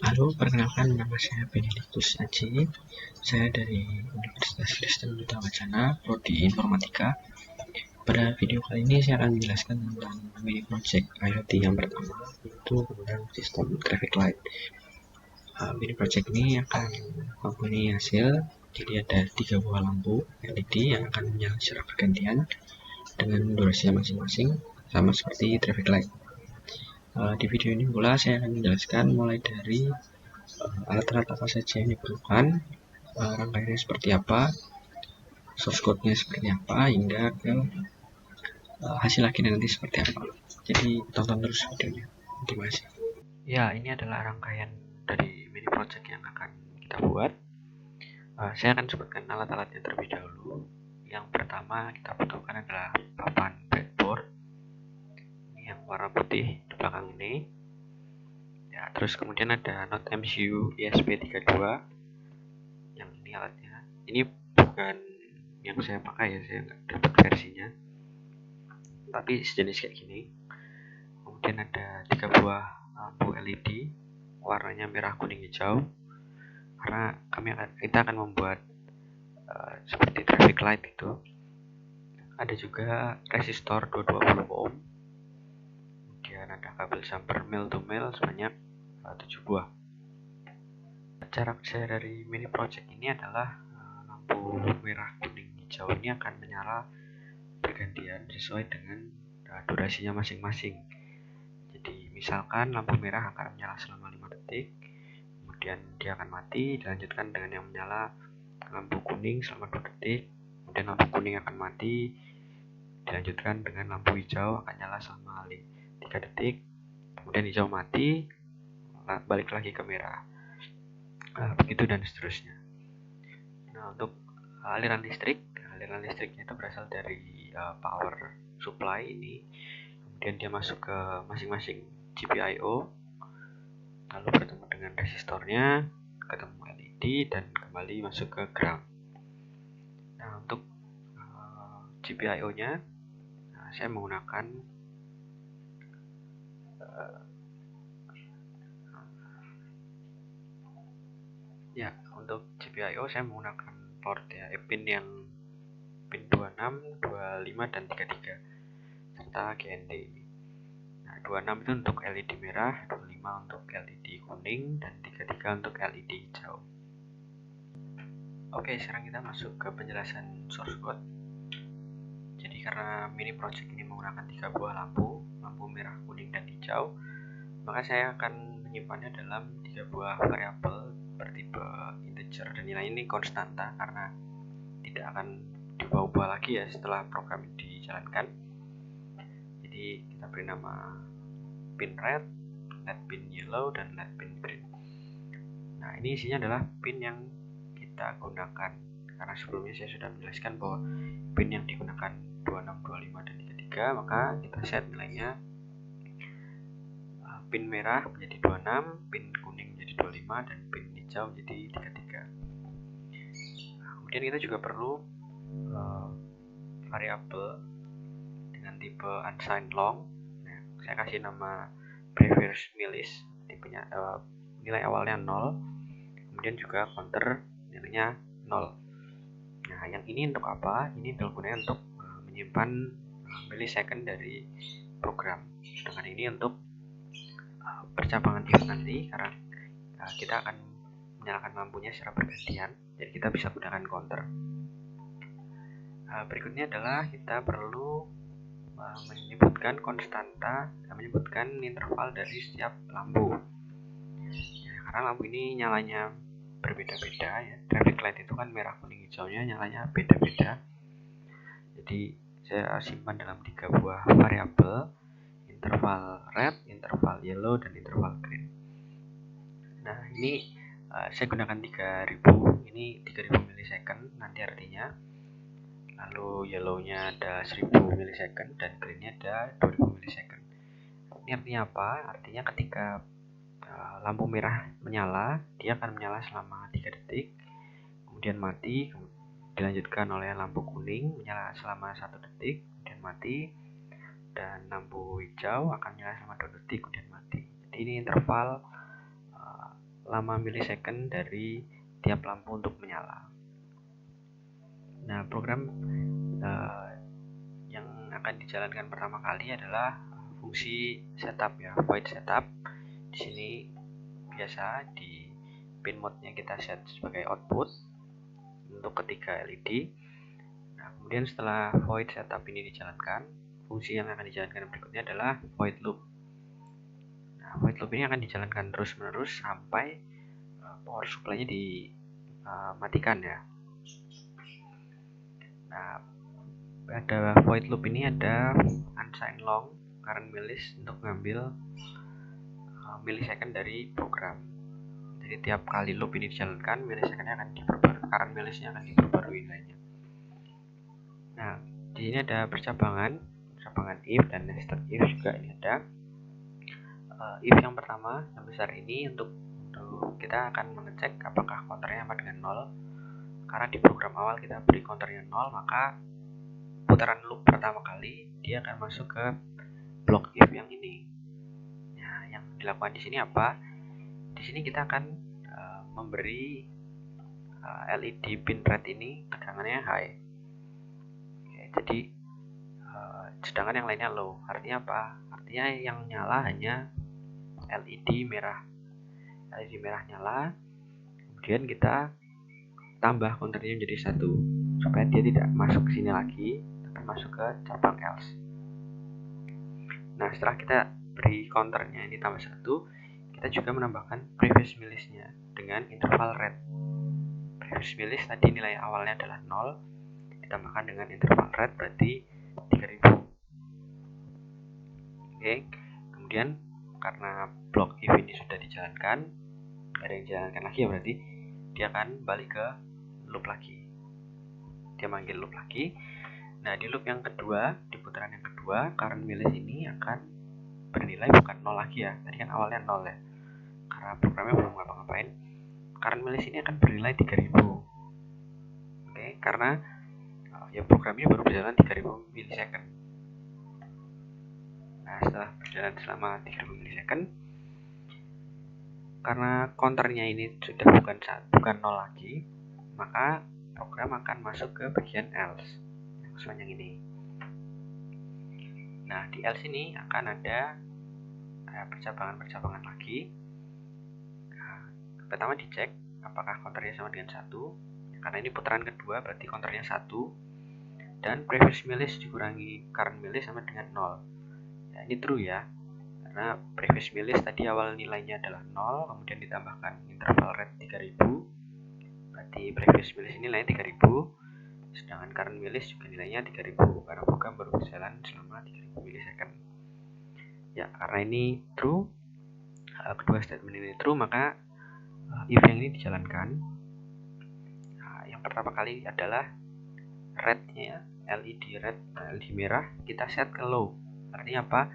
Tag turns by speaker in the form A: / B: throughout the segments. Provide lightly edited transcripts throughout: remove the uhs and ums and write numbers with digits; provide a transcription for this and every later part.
A: Halo, perkenalkan nama saya Benedictus Aji. Saya dari Universitas Kristen Wicana, Prodi Informatika. Pada video kali ini saya akan menjelaskan tentang mini project IoT yang pertama, yaitu tentang sistem traffic light. Mini project ini akan mempunyai hasil, jadi ada 3 buah lampu LED yang akan menyala secara bergantian dengan durasi masing-masing, sama seperti traffic light. Di video ini pula saya akan menjelaskan mulai dari alat-alat apa saja yang diperlukan, rangkaiannya seperti apa, source code-nya seperti apa, hingga ke hasil akhirnya nanti seperti apa. Jadi tonton terus videonya. Terima kasih. Ya, ini adalah rangkaian dari mini project yang akan kita buat. Saya akan sebutkan alat-alatnya terlebih dahulu. Yang pertama kita butuhkan adalah papan breadboard, ini yang warna putih di belakang ini. Ya, terus kemudian ada Node MCU ESP32, yang ini alatnya. Ini bukan yang saya pakai ya, saya nggak dapat versinya, tapi sejenis kayak gini. Kemudian ada 3 buah lampu LED, warnanya merah, kuning, hijau, karena kita akan membuat seperti traffic light itu. Ada juga resistor 220 ohm, kemudian ada kabel jumper male to male sebanyak 7 buah. Cara kerja dari mini project ini adalah lampu merah, kuning, hijau ini akan menyala bergantian sesuai dengan durasinya masing-masing. Jadi misalkan lampu merah akan menyala selama 5 detik, kemudian dia akan mati, dilanjutkan dengan yang menyala lampu kuning selama 2 detik, kemudian lampu kuning akan mati, dilanjutkan dengan lampu hijau akan nyala selama 3 detik, kemudian hijau mati, balik lagi ke merah. Begitu dan seterusnya. Nah, untuk aliran listriknya itu berasal dari power supply ini, kemudian dia masuk ke masing-masing GPIO, lalu bertemu dengan resistornya, ketemu LED, dan kembali masuk ke ground. Nah, untuk GPIO-nya saya menggunakan untuk GPIO saya menggunakan port ya, pin yang pin 26, 25, dan 33 serta GND. Nah, 26 itu untuk LED merah, 25 untuk LED kuning, dan 33 untuk LED hijau. Oke, sekarang kita masuk ke penjelasan source code. Jadi karena mini project ini menggunakan 3 buah lampu merah, kuning, dan hijau, maka saya akan menyimpannya dalam 3 buah variabel bertipe integer, dan nilai ini konstanta karena tidak akan diubah-ubah lagi ya setelah program dijalankan. Jadi kita beri nama pin red, LED pin yellow, dan LED pin green. Nah, ini isinya adalah pin yang kita gunakan, karena sebelumnya saya sudah menjelaskan bahwa pin yang digunakan 26, 25, dan 33, maka kita set nilainya pin merah menjadi 26, pin kuning menjadi 25, dan pin hijau menjadi 33. Nah, kemudian kita juga perlu variabel dengan tipe unsigned long. Nah, saya kasih nama previous milis, tipenya nilai awalnya 0, kemudian juga counter nilainya 0. Nah, yang ini untuk apa? Ini gunanya untuk menyimpan millisecond dari program. Sedangkan ini untuk percabangan if nanti, karena kita akan menyalakan lampunya secara bergantian, jadi kita bisa gunakan counter. Berikutnya adalah kita perlu menyebutkan konstanta, menyebutkan interval dari setiap lampu. Ya, karena lampu ini nyalanya berbeda-beda ya. Traffic light itu kan merah, kuning, hijaunya nyalanya beda-beda. Jadi saya simpan dalam 3 buah variabel, interval red, interval yellow, dan interval green. Nah, ini saya gunakan 3000, ini 3000 milisecond nanti artinya. Lalu yellow-nya ada 1000 milisecond dan green-nya ada 2000 milisecond. Ini artinya apa? Artinya ketika lampu merah menyala, dia akan menyala selama 3 detik, kemudian mati, dilanjutkan oleh lampu kuning menyala selama 1 detik, kemudian mati, dan lampu hijau akan menyala selama 2 detik, kemudian mati. Jadi ini interval lama milisecond dari tiap lampu untuk menyala. Nah, program yang akan dijalankan pertama kali adalah fungsi setup ya, void setup. Di sini biasa di pin mode-nya kita set sebagai output untuk ketiga LED. Nah, kemudian setelah void setup ini dijalankan, fungsi yang akan dijalankan berikutnya adalah void loop. Nah, void loop ini akan dijalankan terus-menerus sampai power supply-nya dimatikan ya. Nah, pada void loop ini ada unsigned long current millis untuk ngambil milisecond dari program. Jadi tiap kali loop ini dijalankan, milisecondnya akan diperbarui, current millisnya akan diperbarui nilainya. Nah, di sini ada percabangan if dan nested if juga ini ada. If yang pertama yang besar ini untuk kita akan mengecek apakah counternya sama dengan 0. Karena di program awal kita beri counternya 0, maka putaran loop pertama kali dia akan masuk ke blok if yang ini. Nah, yang dilakukan di sini apa? Di sini kita akan memberi LED pin red ini tegangannya high. Oke, jadi sedangkan yang lainnya low. Artinya apa? Artinya yang nyala hanya LED merah. LED merah nyala, kemudian kita tambah counternya menjadi 1 supaya dia tidak masuk ke sini lagi, tapi masuk ke cabang else. Nah, setelah kita beri counternya ini tambah 1, kita juga menambahkan previous millisnya dengan interval red. Previous millis tadi nilai awalnya adalah 0, ditambahkan dengan interval red berarti 3000. Oke, kemudian karena blok if ini sudah dijalankan, nggak ada yang dijalankan lagi ya, berarti dia akan balik ke loop lagi. Dia manggil loop lagi. Nah, di loop yang kedua, di putaran yang kedua, current millis ini akan bernilai bukan 0 lagi ya. Tadi kan awalnya 0 ya, karena programnya belum ngapa-ngapain. Current millis ini akan bernilai 3000. Oke, karena ya programnya baru berjalan 3000 milisecond. Nah, setelah berjalan selama 3000 milisecond, karena counternya ini sudah bukan 0 lagi, maka program akan masuk ke bagian else yang sepanjang ini. Nah, di else ini akan ada percabangan-percabangan lagi. Nah, pertama dicek apakah counternya sama dengan 1, karena ini putaran kedua berarti counternya 1, dan previous millis dikurangi current millis sama dengan 0. Ya, ini true ya, karena previous millis tadi awal nilainya adalah 0, kemudian ditambahkan interval red 3000, berarti previous millis ini nilainya 3000, sedangkan current millis juga nilainya 3000 karena program baru berjalan selama 3000 milisecond. Ya, karena ini true, kedua statement ini true, maka if yang ini dijalankan. Nah, yang pertama kali adalah rednya, LED red, LED merah kita set ke low. Artinya apa?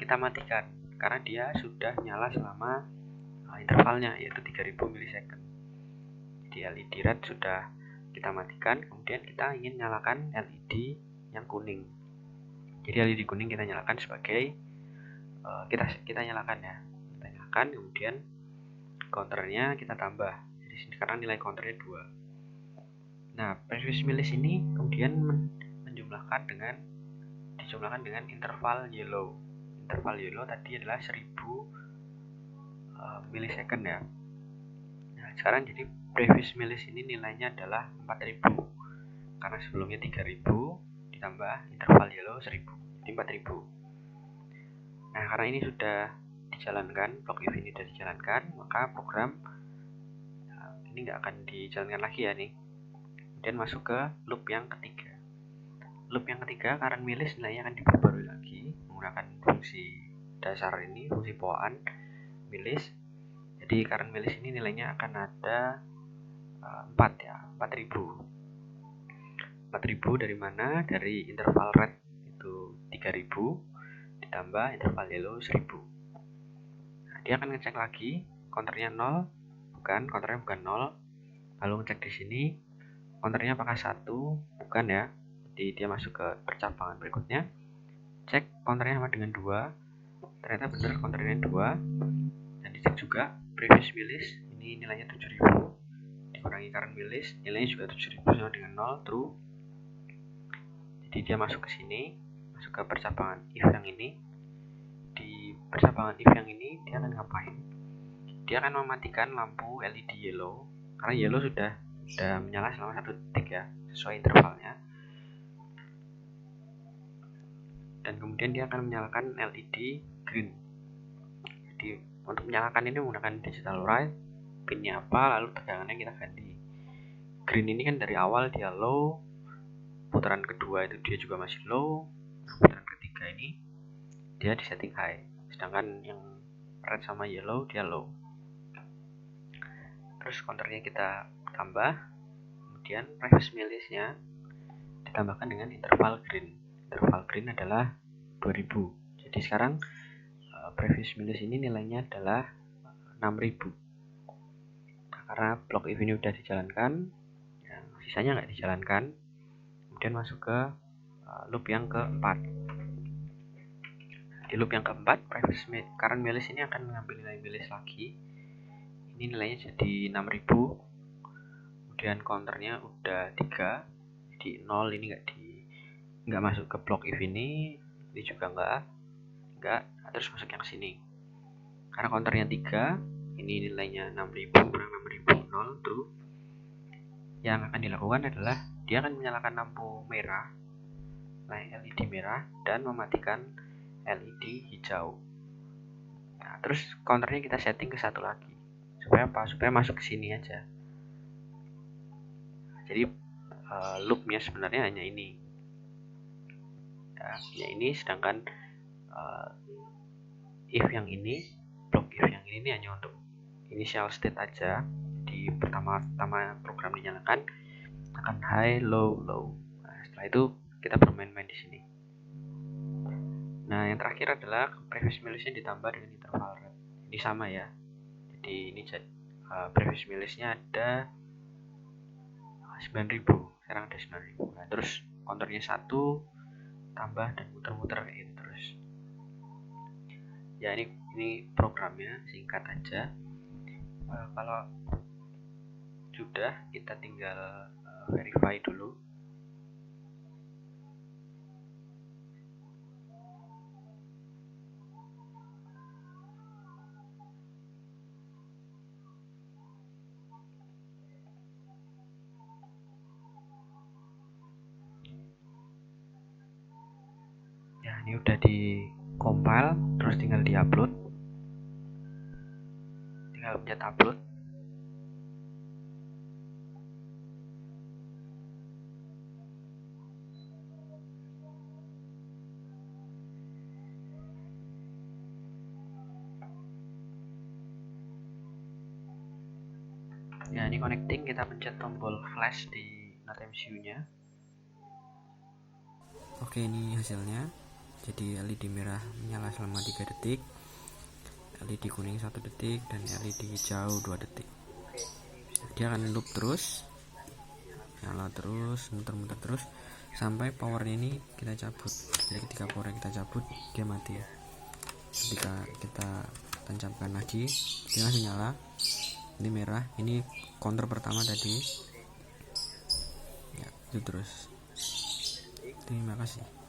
A: Kita matikan karena dia sudah nyala selama intervalnya yaitu 3000 milisecond. Jadi LED red sudah kita matikan, kemudian kita ingin nyalakan LED yang kuning. Jadi LED kuning kita nyalakan sebagai kita nyalakan ya. Kita nyalakan, kemudian counternya kita tambah. Jadi sekarang nilai counternya 2. Nah, previous millis ini kemudian dijumlahkan dengan interval yellow. Interval yellow tadi adalah 1000 milisecond ya. Nah, sekarang jadi previous millis ini nilainya adalah 4000. Karena sebelumnya 3000 ditambah interval yellow 1000, jadi 4000. Nah, karena ini sudah dijalankan, blok if ini sudah dijalankan, maka program ini nggak akan dijalankan lagi ya nih. Kemudian masuk ke loop yang ketiga. Loop yang ketiga, current millis nilainya akan diperbarui lagi menggunakan fungsi dasar ini, fungsi powaan millis. Jadi current millis ini nilainya akan ada 4 ya, 4000. 4000 dari mana? Dari interval red itu 3000 ditambah interval yellow 1000. Nah, dia akan ngecek lagi counternya 0, counternya bukan 0. Lalu ngecek di sini counternya apakah 1, bukan ya. Jadi dia masuk ke percabangan berikutnya. Cek counternya sama dengan 2. Ternyata benar counternya 2. Dan cek juga previous wheelist, ini nilainya 7000 dikurangi current wheelist, nilainya juga 7000 sama dengan 0, true. Jadi dia masuk ke sini, masuk ke percabangan if yang ini. Di percabangan if yang ini dia akan ngapain? Dia akan mematikan lampu LED yellow, karena yellow sudah menyala selama 1 detik ya, sesuai intervalnya. Dan kemudian dia akan menyalakan LED green. Jadi untuk menyalakan ini menggunakan digital write, pinnya apa, lalu tegangannya kita ganti. Green ini kan dari awal dia low, putaran kedua itu dia juga masih low, putaran ketiga ini dia di setting high, sedangkan yang red sama yellow dia low. Terus counternya kita tambah, kemudian previous wheelistnya ditambahkan dengan interval green. Interval green adalah 2000. Jadi sekarang previous wheelist ini nilainya adalah 6000. Nah, karena block if ini udah dijalankan, yang sisanya nggak dijalankan. Kemudian masuk ke loop yang keempat. Di loop yang keempat, previous current wheelist ini akan mengambil nilai wheelist lagi. Ini nilainya jadi 6000. Kemudian counternya udah 3, jadi 0 ini nggak masuk ke block if ini juga nggak. Nah, terus masuk yang sini. Karena counternya 3, ini nilainya 6000 kurang 6000, 0, true. Yang akan dilakukan adalah dia akan menyalakan lampu merah, LED merah, dan mematikan LED hijau. Nah, terus counternya kita setting ke 1 lagi. Supaya apa? Supaya masuk ke sini aja. Jadi loopnya sebenarnya hanya ini. Ya, hanya ini, sedangkan if yang ini, block if yang ini hanya untuk initial state aja. Di pertama-tama program dinyalakan akan high, low, low. Nah, setelah itu kita bermain-main di sini. Nah, yang terakhir adalah previous wheelistnya ditambah dengan interval red. Ini sama ya. Jadi ini previous wheelistnya ada 9000, sekarang ada 9000. Nah, terus counternya 1, tambah dan muter-muter kayak gitu terus. Ya, ini programnya, singkat aja. Kalau sudah, kita tinggal verify dulu. Ya, ini udah di compile, terus tinggal di upload. Tinggal pencet upload. Ya, ini connecting, kita pencet tombol flash di NoteMCU nya. Oke, ini hasilnya. Jadi LED merah menyala selama 3 detik, LED kuning 1 detik, dan LED hijau 2 detik. Dia akan loop terus, nyala terus, muter-muter terus sampai power ini kita cabut. Jadi ketika power kita cabut, dia mati. Ketika kita tancapkan lagi, dia langsung nyala. Ini merah, ini counter pertama tadi. Ya, itu terus. Terima kasih.